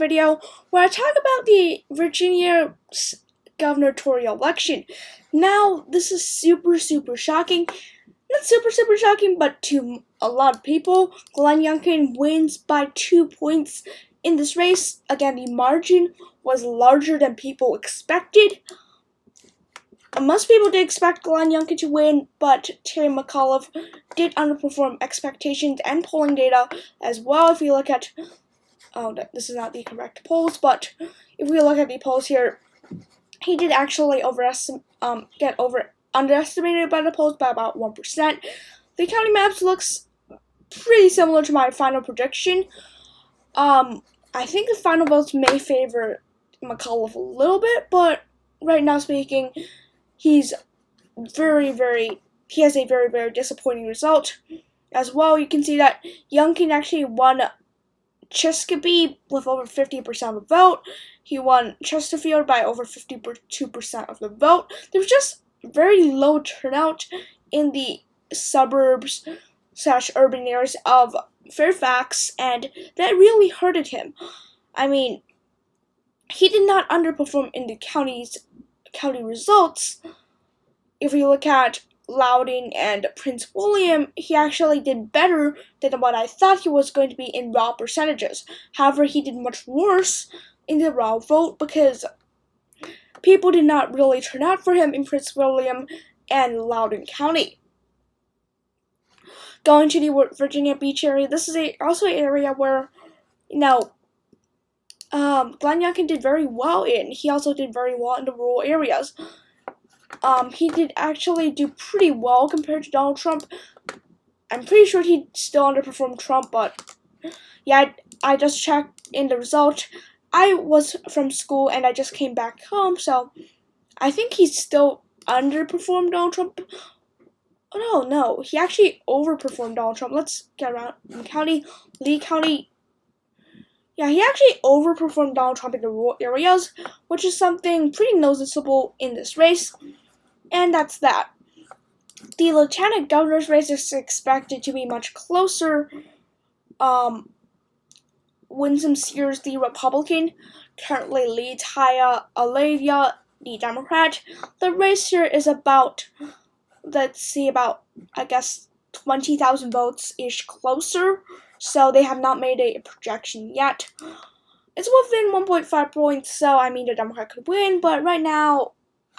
video where I talk about the Virginia gubernatorial election. Now, this is super shocking. Not super shocking, but to a lot of people, Glenn Youngkin wins by 2 points in this race. Again, the margin was larger than people expected. Most people did expect Glenn Youngkin to win, but Terry McAuliffe did underperform expectations and polling data as well. If you look at, this is not the correct polls, but if we look at the polls here, he did actually underestimated by the polls by about 1%. The county maps looks pretty similar to my final prediction. I think the final votes may favor McAuliffe a little bit, but right now speaking, he has a very disappointing result. As well, you can see that Youngkin actually won Chesapeake with over 50% of the vote. He won Chesterfield by over 52% of the vote. There was just very low turnout in the suburbs / urban areas of Fairfax, and that really hurted him. I mean, he did not underperform in the county results. If you look at Loudoun and Prince William, he actually did better than what I thought he was going to be in raw percentages. However, he did much worse in the raw vote because people did not really turn out for him in Prince William and Loudoun County. Going to the Virginia Beach area, this is also an area where, Glenn Youngkin did very well in. He also did very well in the rural areas. He did actually do pretty well compared to Donald Trump. I'm pretty sure he still underperformed Trump, but yeah, I just checked in the result. I was from school and I just came back home, so I think he still underperformed Donald Trump. Oh no, he actually overperformed Donald Trump. Let's get around Lee County. Yeah, he actually overperformed Donald Trump in the rural areas, which is something pretty noticeable in this race. And that's that. The lieutenant governor's race is expected to be much closer. Winsome Sears, the Republican, currently leads Haya Alavia, the Democrat. The race here is about 20,000 votes-ish closer, so they have not made a projection yet. It's within 1.5 points, so the Democrat could win, but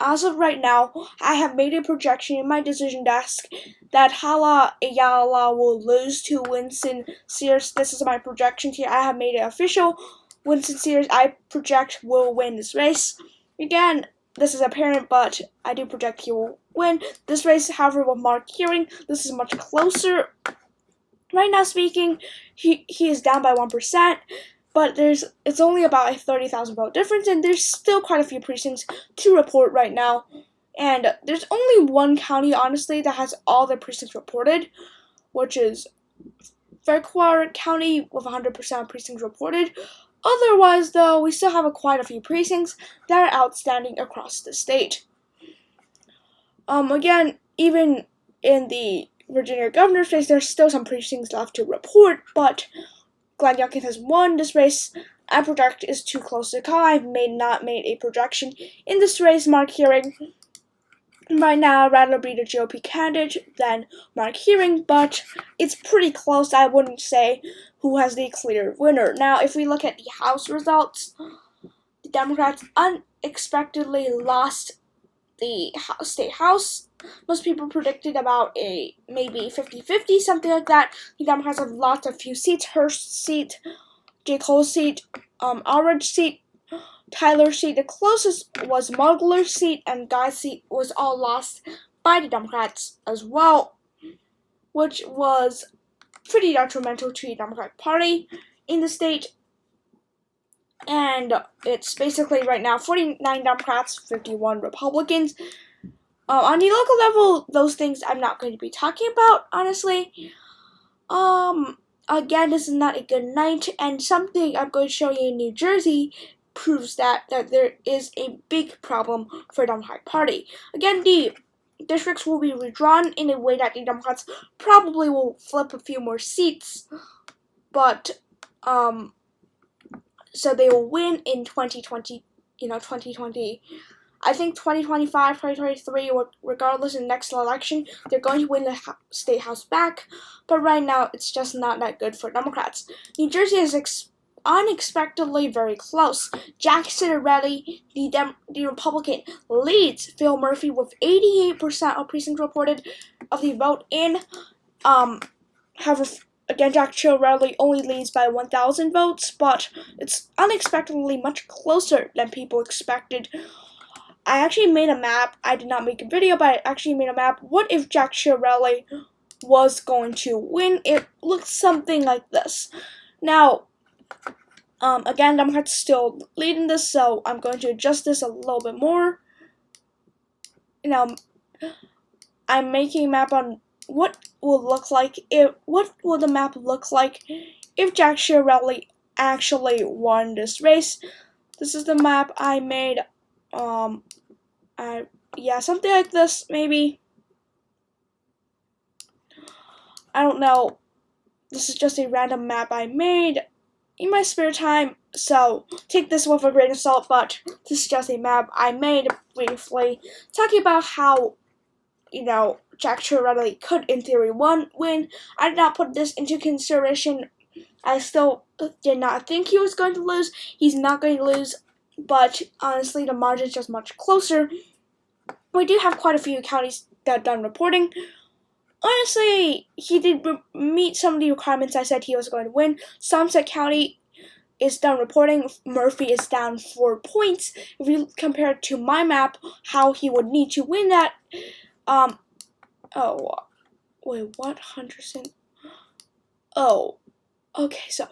as of right now, I have made a projection in my decision desk that Hala Ayala will lose to Winston Sears. This is my projection here. I have made it official. Winston Sears, I project, will win this race. Again, this is apparent, but I do project he will win. This race, however, with Mark Hearing, this is much closer. Right now speaking, he is down by 1%. But it's only about a 30,000 vote difference, and there's still quite a few precincts to report right now. And there's only one county, honestly, that has all the precincts reported, which is Fairclough County with 100% of precincts reported. Otherwise, though, we still have quite a few precincts that are outstanding across the state. Again, even in the Virginia governor's race, there's still some precincts left to report, but Glenn Youngkin has won this race. I project is too close to call. I've not made a projection in this race. Mark Hearing. Right now, I'd rather be the GOP candidate than Mark Hearing, but it's pretty close. I wouldn't say who has the clear winner. Now, if we look at the House results, the Democrats unexpectedly lost the state House. Most people predicted about a maybe 50-50, something like that. The Democrats have lost a few seats. Hurst seat, J. Cole seat, Aldridge seat, Tyler seat. The closest was Mugler seat, and Guy's seat was all lost by the Democrats as well, which was pretty detrimental to the Democratic Party in the state. And it's basically right now 49 Democrats, 51 Republicans. On the local level, those things I'm not going to be talking about, honestly. Again, this is not a good night, and something I'm going to show you in New Jersey proves that there is a big problem for the Democratic Party. Again, the districts will be redrawn in a way that the Democrats probably will flip a few more seats, but so they will win in 2020. 2020. I think 2025, 2023, regardless of the next election, they're going to win the state house back. But right now, it's just not that good for Democrats. New Jersey is unexpectedly very close. Jack Citarelli, the Republican, leads Phil Murphy with 88% of precincts reported of the vote in. However, again, Jack Citarelli only leads by 1,000 votes, but it's unexpectedly much closer than people expected. I actually made a map. I did not make a video, but I actually made a map. What if Jack Citarelli was going to win? It looks something like this. Now, again, Democrats still leading this, so I'm going to adjust this a little bit more. I'm making a map on what will the map look like if Jack Citarelli actually won this race. This is the map I made. Yeah, something like this, maybe. I don't know. This is just a random map I made in my spare time, so take this with a grain of salt, but this is just a map I made briefly, talking about how, Jack Citarelli could, in theory, win. I did not put this into consideration. I still did not think he was going to lose. He's not going to lose, but honestly, the margin is just much closer. We do have quite a few counties that are done reporting. Honestly, he did meet some of the requirements I said he was going to win. Somerset County is done reporting. Murphy is down 4 points. If you compare it to my map, how he would need to win that. Wait, what? Henderson? Oh, okay, so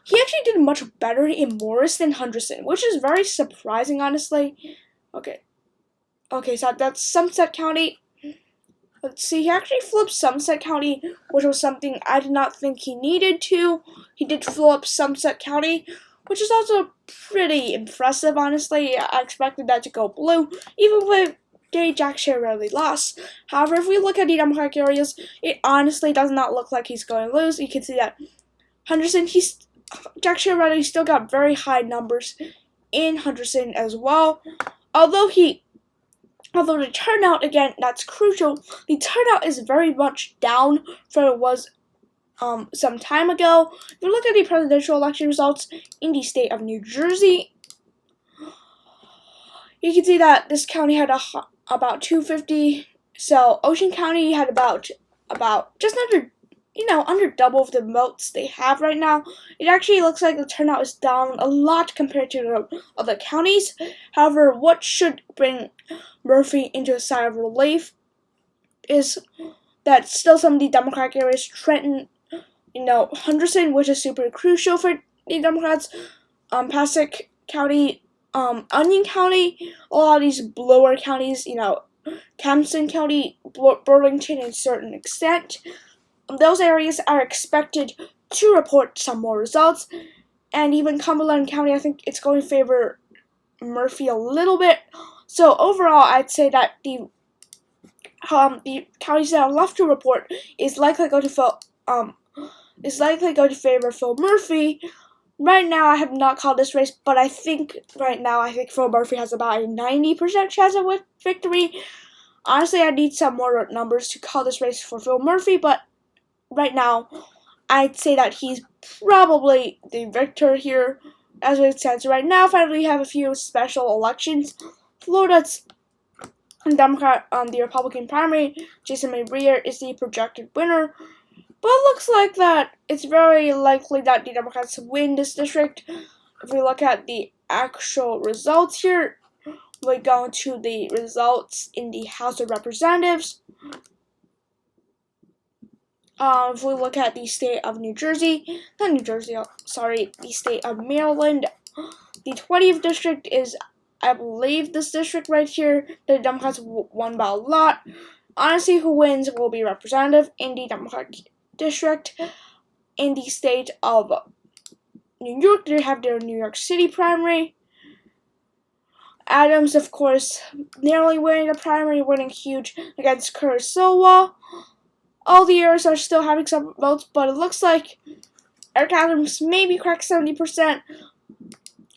he actually did much better in Morris than Henderson, which is very surprising, honestly. Okay, so that's Somerset County. Let's see, he actually flipped Somerset County, which was something I did not think he needed to. He did flip Somerset County, which is also pretty impressive, honestly. I expected that to go blue, even with Jack Citarelli lost. However, if we look at the Democratic areas, it honestly does not look like he's going to lose. You can see that Henderson, Jack Citarelli still got very high numbers in Henderson as well. Although the turnout, again, that's crucial, the turnout is very much down from it was some time ago. If you look at the presidential election results in the state of New Jersey, you can see that this county had about 250. So Ocean County had about just under double of the votes they have right now. It actually looks like the turnout is down a lot compared to the other counties. However, what should bring Murphy into a sigh of relief is that still some of the Democratic areas, Trenton, Henderson, which is super crucial for the Democrats, Passaic County, Onion County, a lot of these lower counties, Campson County, Burlington, to a certain extent. Those areas are expected to report some more results, and even Cumberland County, I think it's going to favor Murphy a little bit. So overall, I'd say that the counties that are left to report is likely going to favor Phil Murphy. Right now, I have not called this race, but I think Phil Murphy has about a 90% chance of victory. Honestly, I need some more numbers to call this race for Phil Murphy, but right now, I'd say that he's probably the victor here. As it stands right now, finally, we have a few special elections. Florida's Democrat the Republican primary, Jason Mabrier, is the projected winner. But it looks like that it's very likely that the Democrats win this district. If we look at the actual results here, we go to the results in the House of Representatives. If we look at the state of the state of Maryland, the 20th district is, I believe, this district right here. The Democrats won by a lot. Honestly, who wins will be representative in the Democratic district. In the state of New York, they have their New York City primary. Adams, of course, narrowly winning the primary, winning huge against Kurosawa. All the areas are still having some votes, but it looks like Eric Adams maybe cracked 70%.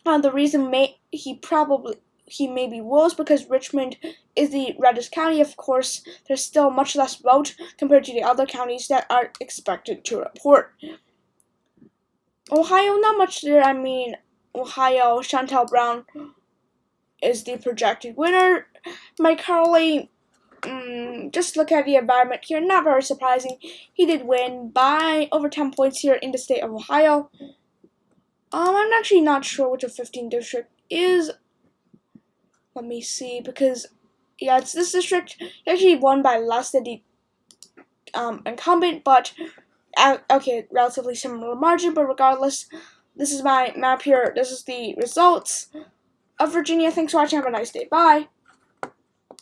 The reason he maybe will is because Richmond is the reddest county. Of course, there's still much less vote compared to the other counties that are expected to report. Ohio, not much there. I mean, Ohio, Chantel Brown is the projected winner. McCarthy, just look at the environment here. Not very surprising. He did win by over 10 points here in the state of Ohio. I'm actually not sure what the 15th district is. Let me see, because, yeah, it's this district. He actually won by less than the incumbent, but, okay, relatively similar margin, but regardless, this is my map here. This is the results of Virginia. Thanks for watching. Have a nice day. Bye.